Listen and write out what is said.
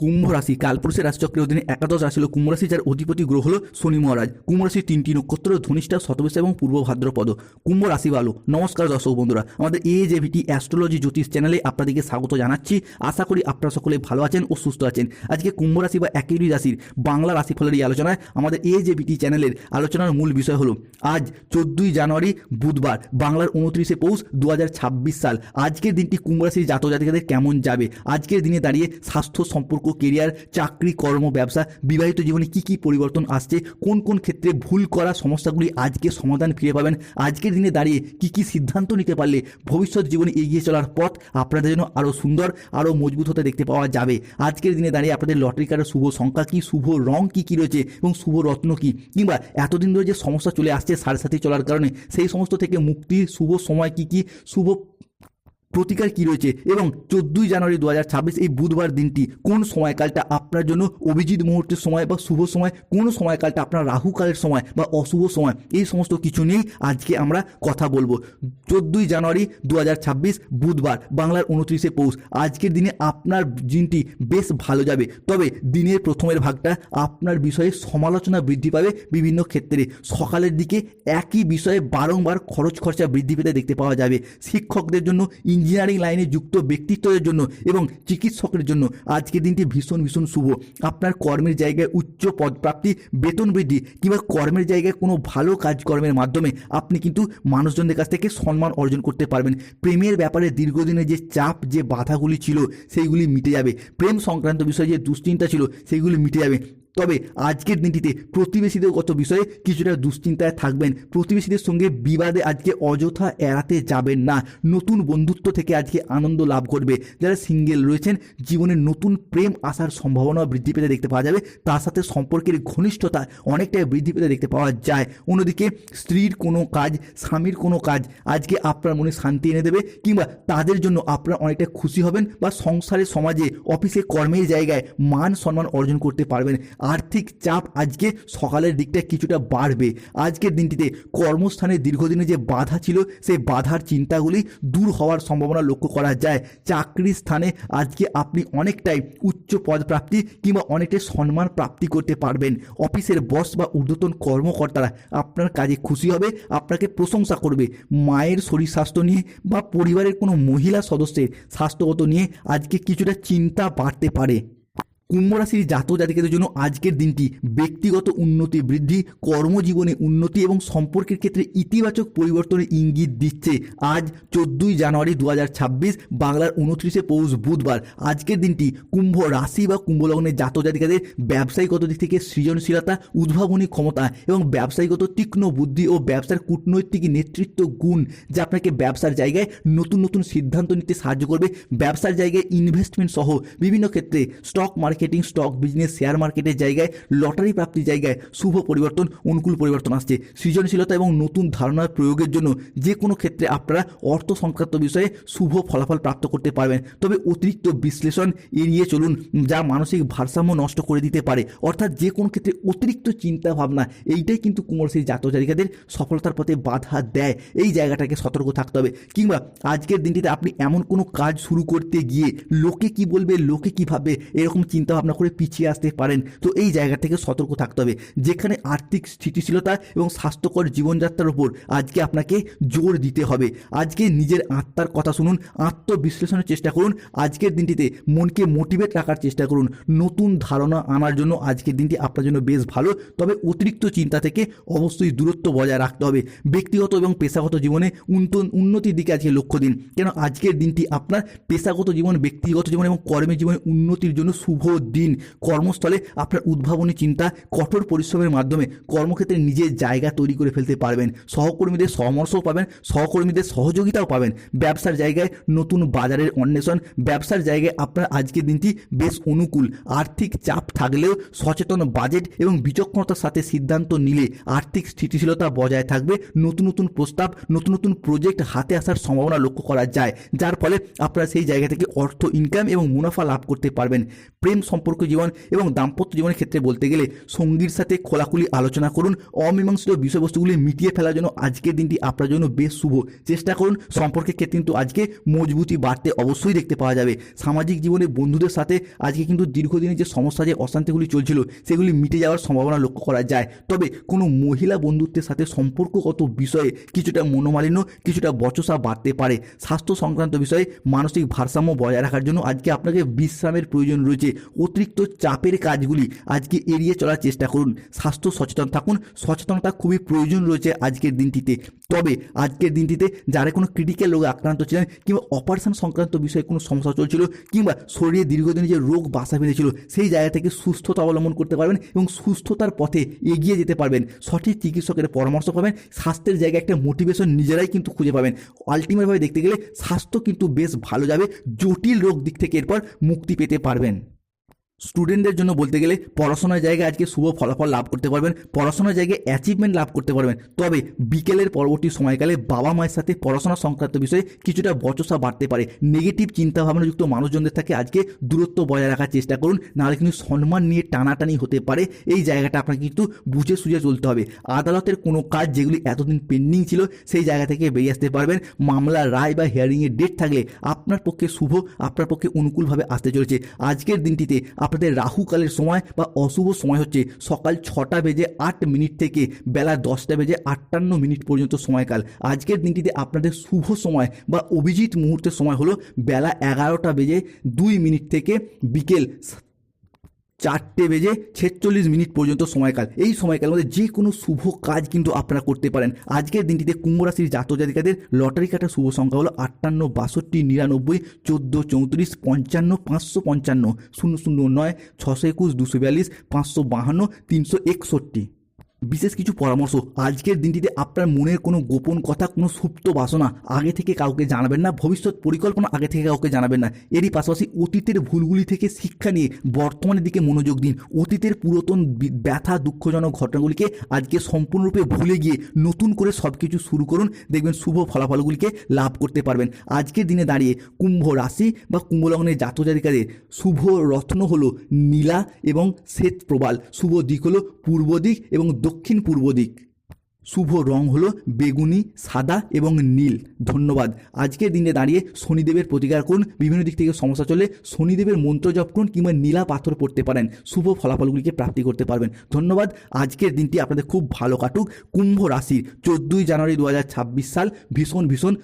কুম্ভ রাশি কালপুরুষের রাশিচক্রের অধীনে একাদশ রাশি হল কুম্ভ রাশি, যার অধিপতি গ্রহ হল শনি মহারাজ। কুম্ভ রাশির তিনটি নক্ষত্র ধনিষ্ঠা, শতবিশা এবং পূর্ব ভাদ্রপদ। কুম্ভ রাশি ভালো। নমস্কার দর্শক বন্ধুরা, আমাদের AJVT অ্যাস্ট্রোলজি জ্যোতিষ চ্যানেলে আপনাদেরকে স্বাগত জানাচ্ছি। আশা করি আপনারা সকলে ভালো আছেন ও সুস্থ আছেন। আজকে কুম্ভ রাশি বা একই রাশির বাংলা রাশিফলের এই আলোচনায় আমাদের AJVT চ্যানেলের আলোচনার মূল বিষয় হলো আজ 14ই জানুয়ারি বুধবার, বাংলার 29শে পৌষ 2026 সাল। আজকের দিনটি কুম্ভ রাশির জাতক জাতিকাদের কেমন যাবে, আজকের দিনে দাঁড়িয়ে স্বাস্থ্য, সম্পর্ক, কেরিয়ার, চাকরি, কর্ম, ব্যবসা, বিবাহিত জীবনে কি কি পরিবর্তন আসছে, কোন কোন ক্ষেত্রে ভুল করা সমস্যাগুলি আজকে সমাধান ফিরে পাবেন, আজকের দিনে দাঁড়িয়ে কি কি সিদ্ধান্ত নিতে পারলে ভবিষ্যৎ জীবনে এগিয়ে চলার পথ আপনাদের জন্য আরও সুন্দর, আরও মজবুত হতে দেখতে পাওয়া যাবে। আজকের দিনে দাঁড়িয়ে আপনাদের লটারি কার্ডের শুভ সংখ্যা কী, শুভ রং কী কী রয়েছে এবং শুভ রত্ন কী, কিংবা এতদিন ধরে যে সমস্যা চলে আসছে সাড়ে সাথে চলার কারণে সেই সমস্ত থেকে মুক্তির শুভ সময় কী কী, শুভ প্রতিকার কী রয়েছে, এবং 14ই জানুয়ারি 2026 এই বুধবার দিনটি কোন সময়কালটা আপনার জন্য অভিজিৎ মুহূর্তের সময় বা শুভ সময়, কোন সময়কালটা আপনার রাহুকালের সময় বা অশুভ সময়, এই সমস্ত কিছু নিয়েই আজকে আমরা কথা বলবো। 14ই জানুয়ারি 2026 বুধবার, বাংলার 29শে পৌষ। আজকের দিনে আপনার দিনটি বেশ ভালো যাবে, তবে দিনের প্রথমের ভাগটা আপনার বিষয়ে সমালোচনা বৃদ্ধি পাবে বিভিন্ন ক্ষেত্রে। সকালের দিকে একই বিষয়ে বারংবার খরচ খরচা বৃদ্ধি পেতে দেখতে পাওয়া যাবে। শিক্ষকদের জন্য, ইঞ্জিনিয়ারিং লাইনে যুক্ত ব্যক্তিত্বদের জন্য এবং চিকিৎসকের জন্য আজকের দিনটি ভীষণ ভীষণ শুভ। আপনার কর্মের জায়গায় উচ্চ পদপ্রাপ্তি, বেতন বৃদ্ধি, কিংবা কর্মের জায়গায় কোনো ভালো কাজকর্মের মাধ্যমে আপনি কিন্তু মানুষজনদের কাছ থেকে সম্মান অর্জন করতে পারবেন। প্রেমের ব্যাপারে দীর্ঘদিনের যে চাপ, যে বাধাগুলি ছিল সেইগুলি মিটে যাবে। প্রেম সংক্রান্ত বিষয়ে যে দুশ্চিন্তা ছিল সেইগুলি মিটে যাবে। তবে আজকের দিনটিতে প্রতিবেশীদের গত বিষয়ে কিছুটা দুশ্চিন্তায় থাকবেন। প্রতিবেশীদের সঙ্গে বিবাদে আজকে অযথা এড়াতে যাবেন না। নতুন বন্ধুত্ব থেকে আজকে আনন্দ লাভ করবে। যারা সিঙ্গেল রয়েছেন, জীবনে নতুন প্রেম আসার সম্ভাবনা বৃদ্ধি পেতে দেখতে পাওয়া যাবে। তার সাথে সম্পর্কের ঘনিষ্ঠতা অনেকটাই বৃদ্ধি পেতে দেখতে পাওয়া যায়। অন্যদিকে স্ত্রীর কোনো কাজ, স্বামীর কোনো কাজ আজকে আপনার মনে শান্তি এনে দেবে, কিংবা তাদের জন্য আপনারা অনেকটা খুশি হবেন, বা সংসারে, সমাজে, অফিসে, কর্মের জায়গায় মান সম্মান অর্জন করতে পারবেন। আর্থিক চাপ আজকে সকালের দিকটা কিছুটা বাড়বে। আজকের দিনটিতে কর্মস্থানে দীর্ঘদিনে যে বাধা ছিল সেই বাধার চিন্তাগুলি দূর হওয়ার সম্ভাবনা লক্ষ্য করা যায়। চাকরির স্থানে আজকে আপনি অনেকটাই উচ্চ পদপ্রাপ্তি কিংবা অনেকটাই সম্মান প্রাপ্তি করতে পারবেন। অফিসের বস বা ঊর্ধ্বতন কর্মকর্তারা আপনার কাজে খুশি হবে, আপনাকে প্রশংসা করবে। মায়ের শরীর স্বাস্থ্য নিয়ে বা পরিবারের কোনো মহিলা সদস্যের স্বাস্থ্যগত নিয়ে আজকে কিছুটা চিন্তা বাড়তে পারে। কুম্ভ রাশির জাতক জাতিকাদের জন্য আজকের দিনটি ব্যক্তিগত উন্নতি বৃদ্ধি, কর্মজীবনে উন্নতি এবং সম্পর্কের ক্ষেত্রে ইতিবাচক পরিবর্তনের ইঙ্গিত দিচ্ছে। আজ 14ই জানুয়ারি 2026 বাংলার 29শে পৌষ বুধবার। আজকের দিনটি কুম্ভ রাশি বা কুম্ভ লগ্নের জাতক জাতিকাদের ব্যবসায়িকত দিক থেকে সৃজনশীলতা, উদ্ভাবনী ক্ষমতা এবং ব্যবসায়িকত তীক্ষ্ণ বুদ্ধি ও ব্যবসার কূটনৈতিক নেতৃত্ব গুণ, যা আপনাকে ব্যবসার জায়গায় নতুন নতুন সিদ্ধান্ত নিতে সাহায্য করবে। ব্যবসার জায়গায় ইনভেস্টমেন্ট সহ বিভিন্ন ক্ষেত্রে stock marketing, stock business, share মার্কেটের জায়গায়, লটারি প্রাপ্তির জায়গায় শুভ পরিবর্তন, অনুকূল পরিবর্তন আসছে। সৃজনশীলতা এবং নতুন ধারণার প্রয়োগের জন্য যে কোনো ক্ষেত্রে আপনারা অর্থ সংক্রান্ত বিষয়ে শুভ ফলাফল প্রাপ্ত করতে পারবেন। তবে অতিরিক্ত বিশ্লেষণ এড়িয়ে চলুন, যা মানসিক ভারসাম্য নষ্ট করে দিতে পারে। অর্থাৎ যে কোনো ক্ষেত্রে অতিরিক্ত চিন্তা ভাবনা, এইটাই কিন্তু কুম্ভ রাশির জাতক জাতিকাদের সফলতার পথে বাধা দেয়। এই জায়গাটাকে সতর্ক থাকতে হবে। কিংবা আজকের দিনটিতে আপনি এমন কোনো কাজ শুরু করতে গিয়ে লোকে কি বলবে, লোকে কি ভাববে, এরকম চিন্তা ভাবনা করে পিছিয়ে আসতে পারেন। তো এই জায়গা থেকে সতর্ক থাকতে হবে। যেখানে আর্থিক স্থিতিশীলতা এবং স্বাস্থ্যকর জীবনযাত্রার উপর আজকে আপনাকে জোর দিতে হবে। আজকে নিজের আত্মার কথা শুনুন, আত্মবিশ্লেষণের চেষ্টা করুন। আজকের দিনটিতে মনকে মোটিভেট রাখার চেষ্টা করুন। নতুন ধারণা আনার জন্য আজকের দিনটি আপনার জন্য বেশ ভালো, তবে অতিরিক্ত চিন্তা থেকে অবশ্যই দূরত্ব বজায় রাখতে হবে। ব্যক্তিগত এবং পেশাগত জীবনে উন্নতির দিকে আজকে লক্ষ্য দিন, কেন আজকের দিনটি আপনার পেশাগত জীবন, ব্যক্তিগত জীবন এবং কর্মের জীবনে উন্নতির জন্য শুভ দিন। কর্মস্থলে আপনার উদ্ভাবনী চিন্তা, কঠোর পরিশ্রমের মাধ্যমে কর্মক্ষেত্রে নিজের জায়গা তৈরি করে ফেলতে পারবেন। সহকর্মীদের পরামর্শও পাবেন, সহকর্মীদের সহযোগিতাও পাবেন। ব্যবসার জায়গায় নতুন বাজারের অন্বেষণ, ব্যবসার জায়গায় আপনার আজকের দিনটি বেশ অনুকূল। আর্থিক চাপ থাকলেও সচেতন বাজেট এবং বিচক্ষণতার সাথে সিদ্ধান্ত নিলে আর্থিক স্থিতিশীলতা বজায় থাকবে। নতুন নতুন প্রস্তাব, নতুন নতুন প্রজেক্ট হাতে আসার সম্ভাবনা লক্ষ্য করা যায়, যার ফলে আপনারা সেই জায়গা থেকে অর্থ ইনকাম এবং মুনাফা লাভ করতে পারবেন। প্রেম সম্পর্ক জীবন এবং দাম্পত্য জীবনের ক্ষেত্রে বলতে গেলে সঙ্গীর সাথে খোলাখুলি আলোচনা করুন। অমীমাংসিত বিষয়বস্তুগুলি মিটিয়ে ফেলার জন্য আজকের দিনটি আপনার জন্য বেশ শুভ। চেষ্টা করুন সম্পর্কের ক্ষেত্রে কিন্তু আজকে মজবুতি বাড়তে অবশ্যই দেখতে পাওয়া যাবে। সামাজিক জীবনে বন্ধুদের সাথে আজকে কিন্তু দীর্ঘদিনের যে সমস্যা, যে অশান্তিগুলি চলছিল, সেগুলি মিটে যাওয়ার সম্ভাবনা লক্ষ্য করা যায়। তবে কোনো মহিলা বন্ধুত্বের সাথে সম্পর্কগত বিষয়ে কিছুটা মনোমালিন্য, কিছুটা বচসা বাড়তে পারে। স্বাস্থ্য সংক্রান্ত বিষয়ে মানসিক ভারসাম্য বজায় রাখার জন্য আজকে আপনাকে বিশ্রামের প্রয়োজন রয়েছে। অতিরিক্ত চাপের কাজগুলি আজকে এড়িয়ে চলার চেষ্টা করুন। স্বাস্থ্য সচেতন থাকুন, সচেতনতা খুবই প্রয়োজন রয়েছে আজকের দিনটিতে। তবে আজকের দিনটিতে যারা কোনো ক্রিটিক্যাল রোগে আক্রান্ত ছিলেন, কিংবা অপারেশন সংক্রান্ত বিষয়ে কোনো সমস্যা চলছিল, কিংবা শরীরে দীর্ঘদিনের যে রোগ বাসা বেঁধেছিল, সেই জায়গা থেকে সুস্থতা অবলম্বন করতে পারবেন এবং সুস্থতার পথে এগিয়ে যেতে পারবেন। সঠিক চিকিৎসকের পরামর্শ পাবেন, স্বাস্থ্যের জায়গায় একটা মোটিভেশন নিজেরাই কিন্তু খুঁজে পাবেন। আলটিমেটভাবে দেখতে গেলে স্বাস্থ্য কিন্তু বেশ ভালো যাবে, জটিল রোগ দিক থেকে এরপর মুক্তি পেতে পারবেন। স্টুডেন্টদের জন্য বলতে গেলে পড়াশোনার জায়গায় আজকে শুভ ফলাফল লাভ করতে পারবেন, পড়াশোনার জায়গায় অ্যাচিভমেন্ট লাভ করতে পারবেন। তবে বিকেলের পরবর্তী সময়কালে বাবা মায়ের সাথে পড়াশোনা সংক্রান্ত বিষয়ে কিছুটা বচসা বাড়তে পারে। নেগেটিভ চিন্তাভাবনাযুক্ত মানুষজনদের থেকে আজকে দূরত্ব বজায় রাখার চেষ্টা করুন, নাহলে কিন্তু সম্মান নিয়ে টানাটানি হতে পারে। এই জায়গাটা আপনাকে কিন্তু বুঝে সুঝে চলতে হবে। আদালতের কোনো কাজ যেগুলি এতদিন পেন্ডিং ছিল, সেই জায়গা থেকে বেরিয়ে আসতে পারবেন। মামলার রায় বা হিয়ারিংয়ের ডেট থাকলে আপনার পক্ষে শুভ, আপনার পক্ষে অনুকূলভাবে আসতে চলেছে। আজকের দিনটিতে আপনাদের রাহুকালের সময় বা অশুভ সময় হচ্ছে সকাল 6:08 থেকে বেলা 10:58 পর্যন্ত সময়কাল। আজকের দিনটিতে আপনাদের শুভ সময় বা অভিজিৎ মুহূর্তের সময় হলো বেলা 11:02 থেকে বিকেল 4:46 পর্যন্ত সময়কাল। এই সময়কালের মধ্যে যে কোনো শুভ কাজ কিন্তু আপনারা করতে পারেন। আজকের দিনটিতে কুম্ভ রাশির জাতক জাতিকাদের লটারি কাটার শুভ সংখ্যা হলো 58, 62, 99, 14, 34, 55, 555, 009, 621, 242, 552, 361। বিশেষ কিছু পরামর্শ। আজকের দিনটিতে আপনার মনের কোনো গোপন কথা, কোনো সুপ্ত বাসনা আগে থেকে কাউকে জানাবেন না, ভবিষ্যৎ পরিকল্পনা আগে থেকে কাউকে জানাবেন না। এরই পাশাপাশি অতীতের ভুলগুলি থেকে শিক্ষা নিয়ে বর্তমানের দিকে মনোযোগ দিন। অতীতের পুরাতন ব্যথা, দুঃখজনক ঘটনাগুলিকে আজকে সম্পূর্ণরূপে ভুলে গিয়ে নতুন করে সব কিছু শুরু করুন, দেখবেন শুভ ফলাফলগুলিকে লাভ করতে পারবেন। আজকের দিনে দাঁড়িয়ে কুম্ভ রাশি বা কুম্ভ লগ্নের জাতক জাতিকাদের শুভ রত্ন হলো নীলা এবং শ্বেত প্রবাল। শুভ দিক হলো পূর্ব দিক এবং দক্ষিণ পূর্ব দিক। শুভ রং হলো বেগুনি, সাদা এবং নীল। ধন্যবাদ। আজকের দিনে দাঁড়িয়ে শনিদেবের প্রতিকার করুন। বিভিন্ন দিক থেকে সমস্যা চলে শনিদেবের মন্ত্র জপ করুন, কিংবা নীলা পাথর পড়তে পারেন। শুভ ফলাফলগুলিকে প্রাপ্তি করতে পারবেন। ধন্যবাদ। আজকের দিনটি আপনাদের খুব ভালো কাটুক। কুম্ভ রাশির 14 জানুয়ারি 2026 সাল ভীষণ